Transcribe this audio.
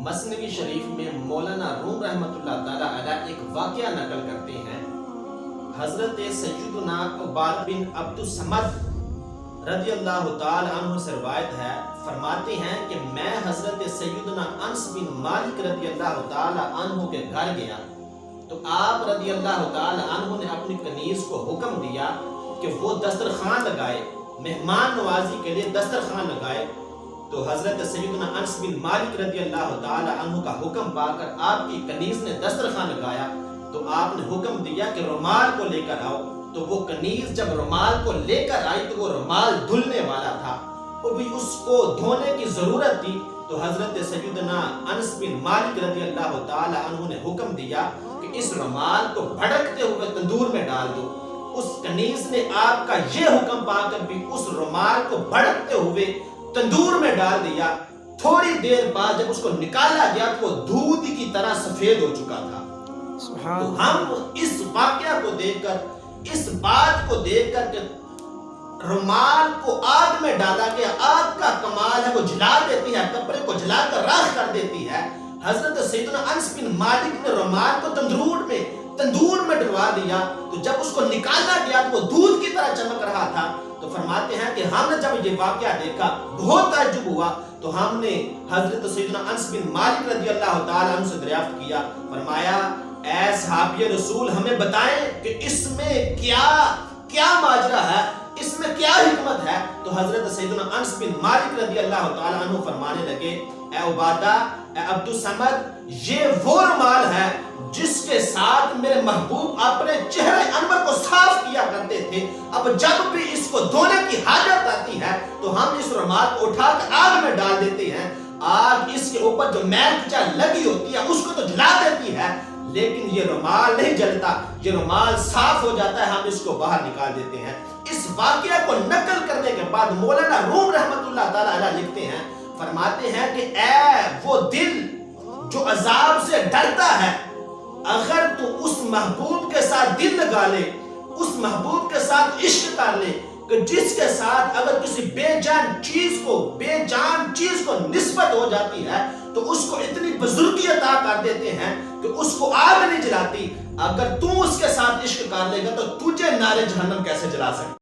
مثنوی شریف میں مولانا روم رحمۃ اللہ تعالیٰ علیہ ایک واقعہ نقل کرتے ہیں۔ حضرت سیدنا عباد بن عبد الصمد رضی اللہ تعالیٰ عنہ سے روایت ہے، فرماتے ہیں کہ میں حضرت سیدنا انس بن مالک رضی اللہ تعالیٰ عنہ کے گھر گیا تو آپ رضی اللہ تعالیٰ عنہ نے اپنی کنیز کو حکم دیا کہ وہ دسترخوان لگائے، مہمان نوازی کے لیے دسترخوان لگائے۔ تو حضرت سیدنا انس بن مالک رضی اللہ تعالی عنہ کا حکم پا کر آپ کی کنیز نے دسترخوان لگایا تو آپ نے حکم دیا کہ رومال کو لے کر آؤ۔ تو وہ کنیز جب رومال کو لے کر آئی تو وہ رومال دھلنے والا تھا، اور بھی اس کو دھونے کی ضرورت تھی۔ تو حضرت سیدنا انس بن مالک رضی اللہ تعالی عنہ نے حکم دیا کہ اس رومال کو بھڑکتے ہوئے تندور میں ڈال دو۔ اس کنیز نے آپ کا یہ حکم پا کر بھی اس رومال کو بھڑکتے ہوئے تندور میں ڈال دیا۔ تھوڑی دیر بعد جب اس کو نکالا گیا تو وہ دودھ کی طرح سفید ہو چکا تھا۔ تو ہم اس واقعہ کو دیکھ کر، اس بات کو دیکھ کر کہ رومال کو آگ میں ڈالا گیا، آگ کا کمال ہے، وہ جلا دیتی ہے، کپڑے کو جلا کر راکھ کر دیتی ہے۔ حضرت سیدنا انس بن مالک نے رومال کو تندور میں ڈلوا دیا، تو جب اس کو نکالا گیا تو وہ دودھ کی طرح چمک رہا تھا۔ تو فرماتے ہیں کہ ہم نے جب یہ واقعہ دیکھا بہت تعجب ہوا، تو ہم نے حضرت سیدنا انس بن مالک رضی اللہ تعالیٰ عنہ سے دریافت کیا، فرمایا اے صحابی رسول ہمیں بتائیں کہ اس میں کیا ماجرا ہے، اس میں کیا حکمت ہے؟ تو حضرت سیدنا انس بن مالک رضی اللہ تعالیٰ عنہ فرمانے لگے، اے عبادہ، اے عبد الصمد، یہ وہ رومال ہے جس کے ساتھ میرے محبوب اپنے چہرے انور کو صاف کیا کرتے تھے۔ اب جب بھی اس کو دھونے کی حاجت آتی ہے تو ہم اس رومال کو اٹھا کر آگ میں ڈال دیتے ہیں، آگ اس کے اوپر جو میل کچا لگی ہوتی ہے اس کو تو جلا دیتی ہے، لیکن یہ رومال نہیں جلتا، یہ رومال صاف ہو جاتا ہے، ہم اس کو باہر نکال دیتے ہیں۔ اس واقعہ کو نقل کرنے کے بعد مولانا روم رحمۃ اللہ تعالیٰ علیہ لکھتے ہیں، فرماتے ہیں کہ اے وہ دل جو عذاب سے ڈرتا ہے، اگر تو اس محبوب کے ساتھ دل لگا لے، اس محبوب کے ساتھ عشق کر لے کہ جس کے ساتھ اگر کسی بے جان چیز کو نسبت ہو جاتی ہے تو اس کو اتنی بزرگی عطا کر دیتے ہیں کہ اس کو آگ نہیں جلاتی۔ اگر تو اس کے ساتھ عشق کر لے گا تو تجھے نار جہنم کیسے جلا سکتا؟